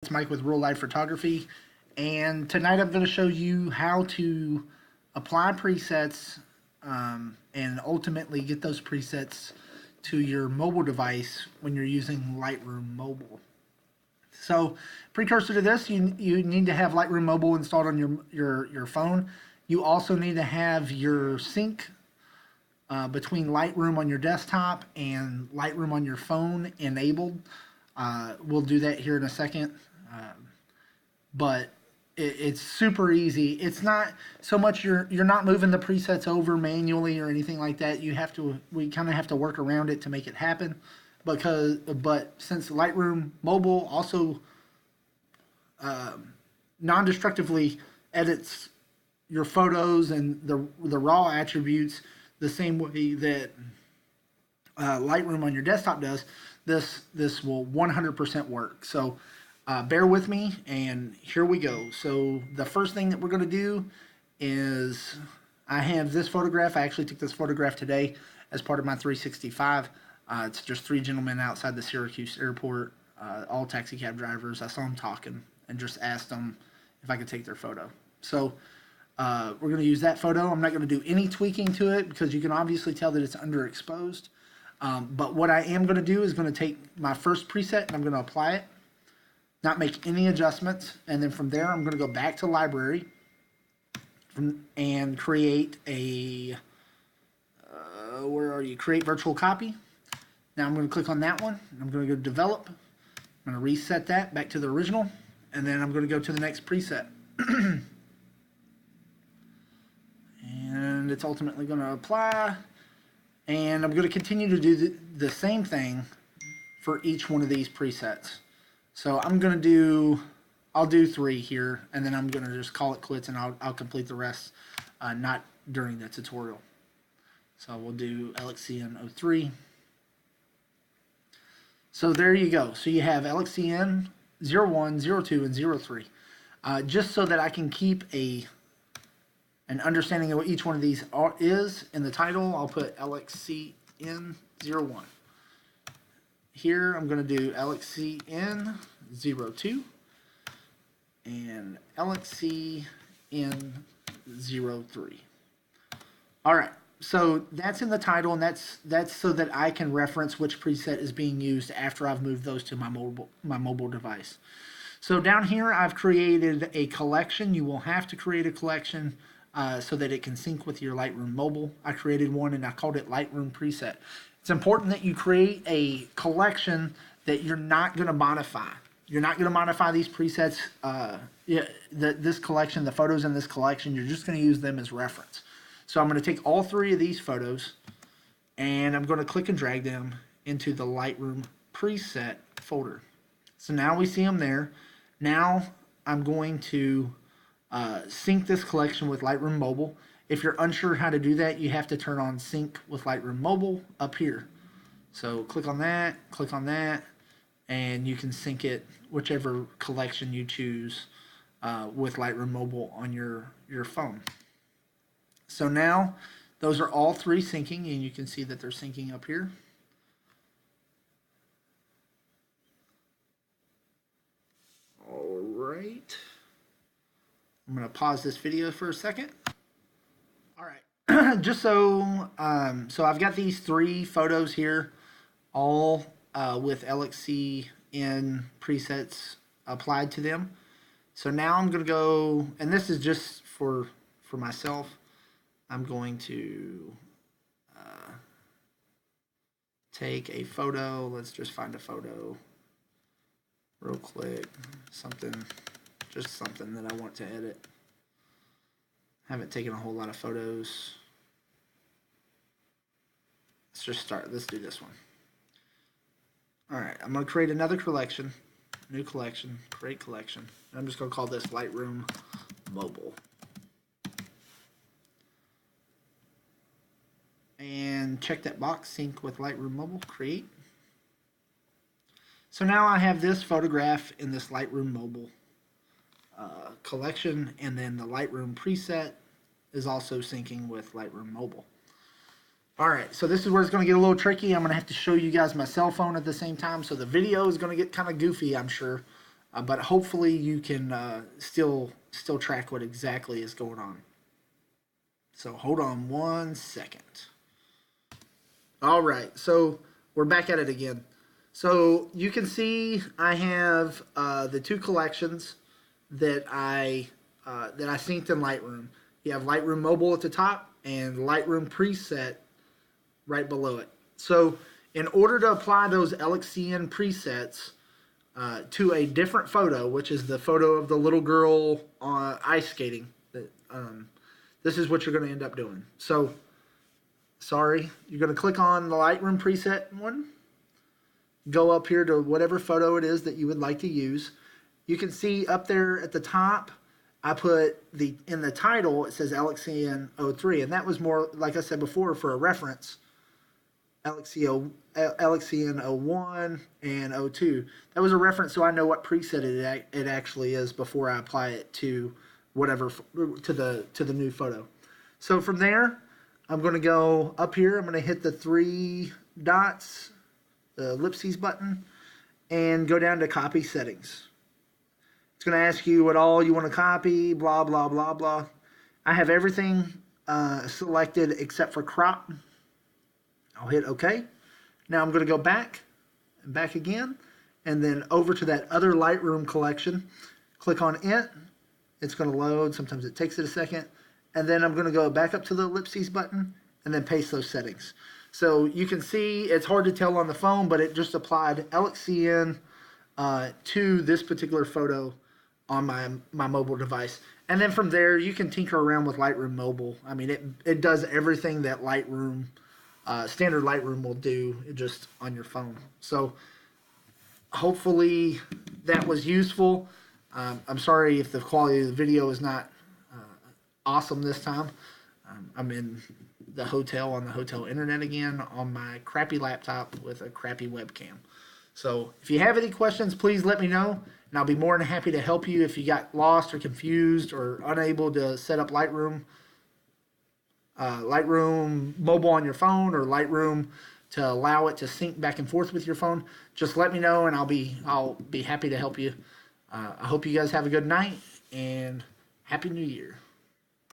It's Mike with Real Life Photography, and tonight I'm going to show you how to apply presets and ultimately get those presets to your mobile device when you're using Lightroom Mobile. So, precursor to this, you need to have Lightroom Mobile installed on your phone. You also need to have your sync between Lightroom on your desktop and Lightroom on your phone enabled. We'll do that here in a second, but it's super easy. It's not so much you're not moving the presets over manually or anything like that. We kind of have to work around it to make it happen, but since Lightroom Mobile also non-destructively edits your photos and the raw attributes the same way that Lightroom on your desktop does, this will 100% work. So bear with me, and here we go. So the first thing that we're going to do is I have this photograph. I actually took this photograph today as part of my 365. It's just three gentlemen outside the Syracuse airport, all taxi cab drivers. I saw them talking and just asked them if I could take their photo. So we're going to use that photo. I'm not going to do any tweaking to it because you can obviously tell that it's underexposed. But what I am going to do is going to take my first preset and I'm going to apply it, not make any adjustments, and then from there I'm going to go back to library and create a create virtual copy. Now I'm going to click on that one. I'm going to go develop. I'm going to reset that back to the original, and then I'm going to go to the next preset. And it's ultimately going to apply. And I'm going to continue to do the same thing for each one of these presets. So I'll do 3 here, and then I'm going to just call it quits, and I'll complete the rest, not during the tutorial. So we'll do LXCN 03. So there you go. So you have LXCN 01, 02, and 03. Just so that I can keep an understanding of what each one of these is in the title, I'll put LXCN 01. Here I'm going to do LXCN 02 and LXCN 03. Alright, so that's in the title, and that's so that I can reference which preset is being used after I've moved those to my mobile device. So down here I've created a collection. You will have to create a collection so that it can sync with your Lightroom Mobile. I created one and I called it Lightroom Preset. It's important that you create a collection that you're not going to modify. You're not going to modify these presets, this collection, the photos in this collection. You're just going to use them as reference. So I'm going to take all 3 of these photos and I'm going to click and drag them into the Lightroom Preset folder. So now we see them there. Now I'm going to sync this collection with Lightroom Mobile. If you're unsure how to do that, you have to turn on Sync with Lightroom Mobile up here. So click on that, and you can sync it, whichever collection you choose, with Lightroom Mobile on your phone. So now those are all 3 syncing, and you can see that they're syncing up here. All right. I'm going to pause this video for a second. All right. Just so I've got these 3 photos here, all with LXCN presets applied to them. So now I'm going to go, and this is just for myself. I'm going to take a photo. Let's just find a photo real quick. Just something that I want to edit. Haven't taken a whole lot of photos. Let's do this one. Alright, I'm going to create another collection. New collection. Create collection. I'm just going to call this Lightroom Mobile. And check that box, sync with Lightroom Mobile, create. So now I have this photograph in this Lightroom Mobile collection, and then the Lightroom preset is also syncing with Lightroom Mobile. Alright, so this is where it's going to get a little tricky. I'm going to have to show you guys my cell phone at the same time, so the video is going to get kind of goofy, I'm sure. but hopefully you can still track what exactly is going on. So hold on 1 second. All right, so we're back at it again. So you can see I have the two collections that I synced in Lightroom. You have Lightroom Mobile at the top and Lightroom Preset right below it. So in order to apply those LXCN presets to a different photo, which is the photo of the little girl ice skating, this is what you're going to end up doing. So, sorry, you're going to click on the Lightroom preset one, go up here to whatever photo it is that you would like to use. You can see up there at the top, I put in the title, it says LXCN 03, and that was more, like I said before, for a reference. LXCN 01 and 02. That was a reference so I know what preset it actually is before I apply it to whatever, to the new photo. So from there, I'm going to go up here. I'm going to hit the three dots, the ellipses button, and go down to copy settings. It's going to ask you what all you want to copy, blah, blah, blah, blah. I have everything selected except for crop. I'll hit OK. Now I'm going to go back and back again, and then over to that other Lightroom collection. Click on it. It's going to load. Sometimes it takes it a second. And then I'm going to go back up to the ellipses button and then paste those settings. So you can see it's hard to tell on the phone, but it just applied LXCN to this particular photo on my mobile device. And then from there, you can tinker around with Lightroom Mobile. I mean, it does everything that Lightroom, standard Lightroom will do, just on your phone. So hopefully that was useful. I'm sorry if the quality of the video is not awesome this time. I'm in the hotel on the hotel internet again on my crappy laptop with a crappy webcam. So if you have any questions, please let me know, and I'll be more than happy to help you if you got lost or confused or unable to set up Lightroom Mobile on your phone, or Lightroom to allow it to sync back and forth with your phone. Just let me know, and I'll be happy to help you. I hope you guys have a good night, and Happy New Year.